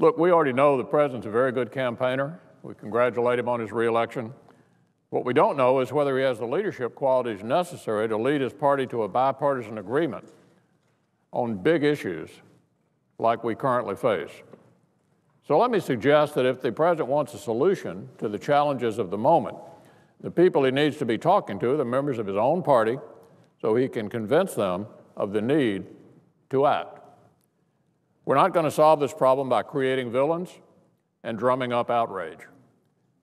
Look, we already know the president's a very good campaigner. We congratulate him on his reelection. What we don't know is whether he has the leadership qualities necessary to lead his party to a bipartisan agreement on big issues like we currently face. So let me suggest that if the president wants a solution to the challenges of the moment, the people he needs to be talking to are the members of his own party so he can convince them of the need to act. We're not going to solve this problem by creating villains and drumming up outrage.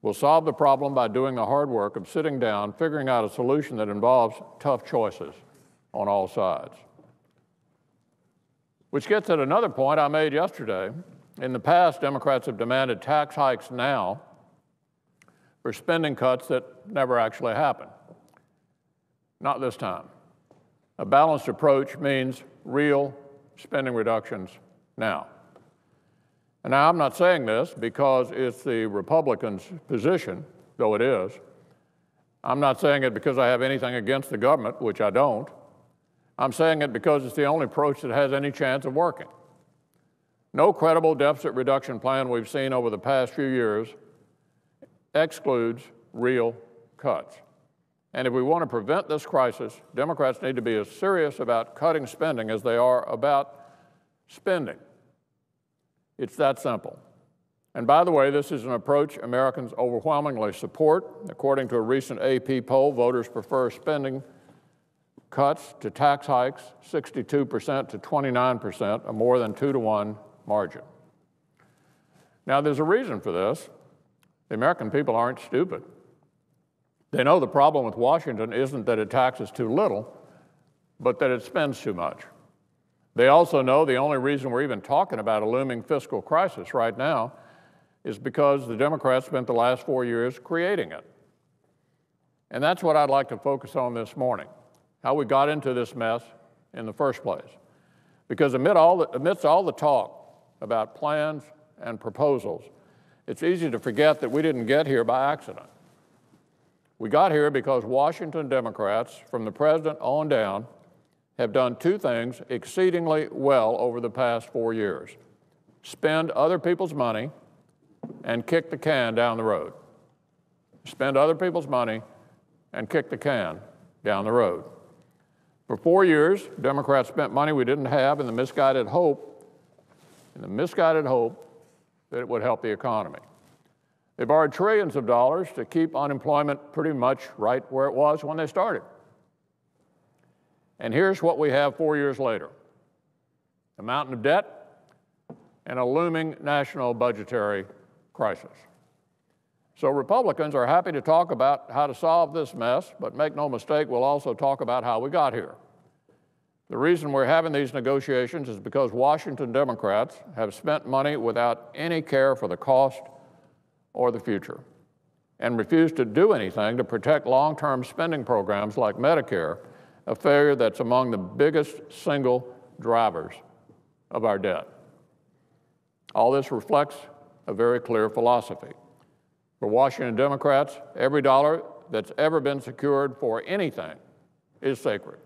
We'll solve the problem by doing the hard work of sitting down, figuring out a solution that involves tough choices on all sides. Which gets at another point I made yesterday. In the past, Democrats have demanded tax hikes now for spending cuts that never actually happen. Not this time. A balanced approach means real spending reductions now. And now I'm not saying this because it's the Republicans' position, though it is. I'm not saying it because I have anything against the government, which I don't. I'm saying it because it's the only approach that has any chance of working. No credible deficit reduction plan we've seen over the past few years excludes real cuts. And if we want to prevent this crisis, Democrats need to be as serious about cutting spending as they are about spending. It's that simple. And by the way, this is an approach Americans overwhelmingly support. According to a recent AP poll, voters prefer spending cuts to tax hikes, 62% to 29%, a more than 2-to-1 margin. Now, there's a reason for this. The American people aren't stupid. They know the problem with Washington isn't that it taxes too little, but that it spends too much. They also know the only reason we're even talking about a looming fiscal crisis right now is because the Democrats spent the last 4 years creating it. And that's what I'd like to focus on this morning, how we got into this mess in the first place. Because amidst all the talk about plans and proposals, it's easy to forget that we didn't get here by accident. We got here because Washington Democrats, from the president on down, have done two things exceedingly well over the past 4 years: spend other people's money and kick the can down the road. Spend other people's money and kick the can down the road. For 4 years, Democrats spent money we didn't have in the misguided hope that it would help the economy. They borrowed trillions of dollars to keep unemployment pretty much right where it was when they started. And here's what we have 4 years later: a mountain of debt and a looming national budgetary crisis. So Republicans are happy to talk about how to solve this mess, but make no mistake, we'll also talk about how we got here. The reason we're having these negotiations is because Washington Democrats have spent money without any care for the cost or the future, and refuse to do anything to protect long-term spending programs like Medicare, a failure that's among the biggest single drivers of our debt. All this reflects a very clear philosophy. For Washington Democrats, every dollar that's ever been secured for anything is sacred.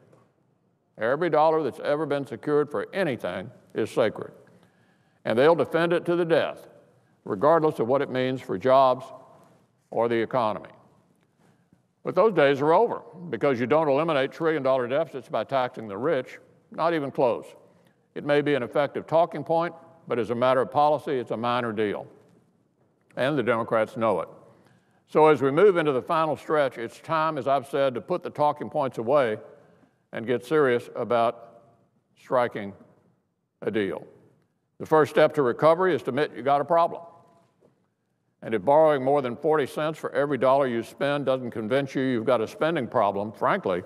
Every dollar that's ever been secured for anything is sacred. And they'll defend it to the death, regardless of what it means for jobs or the economy. But those days are over, because you don't eliminate trillion-dollar deficits by taxing the rich, not even close. It may be an effective talking point, but as a matter of policy, it's a minor deal. And the Democrats know it. So as we move into the final stretch, it's time, as I've said, to put the talking points away and get serious about striking a deal. The first step to recovery is to admit you got a problem. And if borrowing more than 40 cents for every dollar you spend doesn't convince you you've got a spending problem, frankly,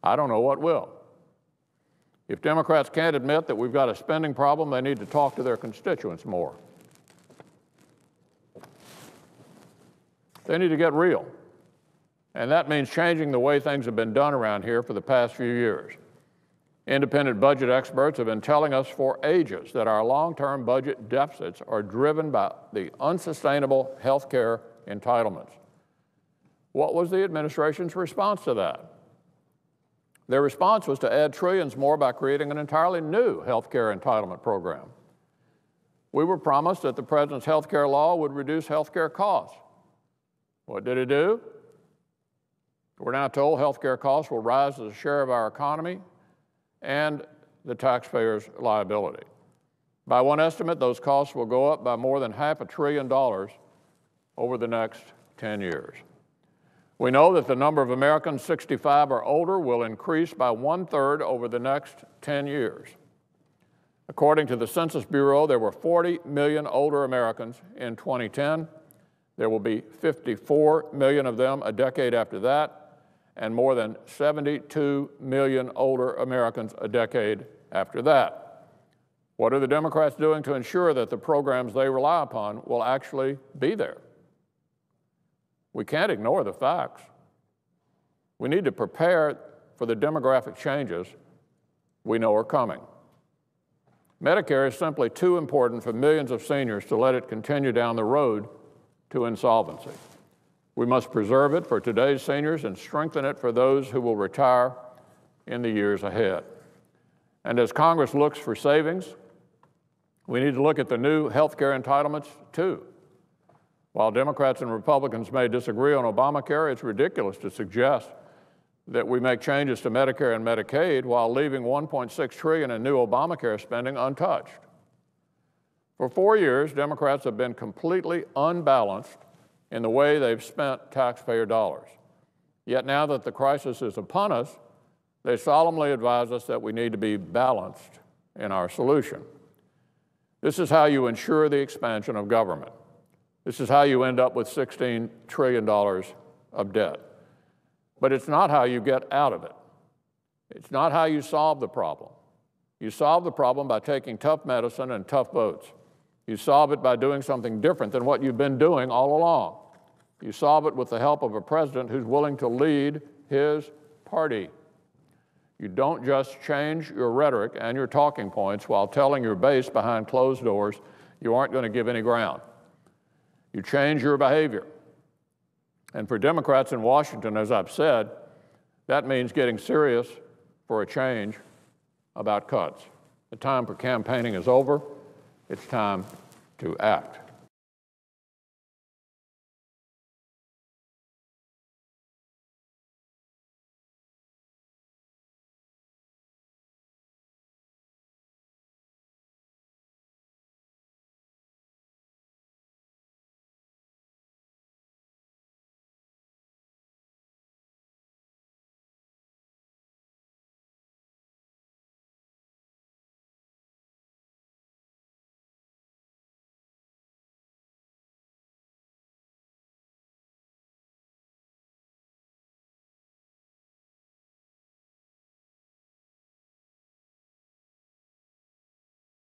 I don't know what will. If Democrats can't admit that we've got a spending problem, they need to talk to their constituents more. They need to get real. And that means changing the way things have been done around here for the past few years. Independent budget experts have been telling us for ages that our long-term budget deficits are driven by the unsustainable health care entitlements. What was the administration's response to that? Their response was to add trillions more by creating an entirely new health care entitlement program. We were promised that the president's health care law would reduce health care costs. What did it do? We're now told health care costs will rise as a share of our economy and the taxpayer's liability. By one estimate, those costs will go up by more than $500 billion over the next 10 years. We know that the number of Americans 65 or older will increase by 1/3 over the next 10 years. According to the Census Bureau, there were 40 million older Americans in 2010. There will be 54 million of them a decade after that, and more than 72 million older Americans a decade after that. What are the Democrats doing to ensure that the programs they rely upon will actually be there? We can't ignore the facts. We need to prepare for the demographic changes we know are coming. Medicare is simply too important for millions of seniors to let it continue down the road to insolvency. We must preserve it for today's seniors and strengthen it for those who will retire in the years ahead. And as Congress looks for savings, we need to look at the new health care entitlements too. While Democrats and Republicans may disagree on Obamacare, it's ridiculous to suggest that we make changes to Medicare and Medicaid while leaving $1.6 trillion in new Obamacare spending untouched. For 4 years, Democrats have been completely unbalanced in the way they've spent taxpayer dollars. Yet now that the crisis is upon us, they solemnly advise us that we need to be balanced in our solution. This is how you ensure the expansion of government. This is how you end up with $16 trillion of debt. But it's not how you get out of it. It's not how you solve the problem. You solve the problem by taking tough medicine and tough votes. You solve it by doing something different than what you've been doing all along. You solve it with the help of a president who's willing to lead his party. You don't just change your rhetoric and your talking points while telling your base behind closed doors you aren't going to give any ground. You change your behavior. And for Democrats in Washington, as I've said, that means getting serious for a change about cuts. The time for campaigning is over. It's time to act.